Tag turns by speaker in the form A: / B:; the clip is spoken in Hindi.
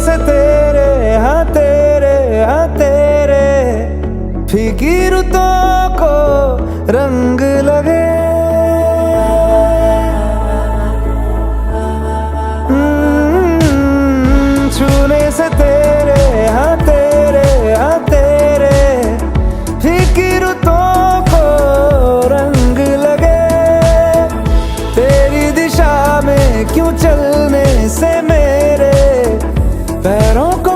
A: से तेरे फीकी रुतों को रंग लगे। छूने से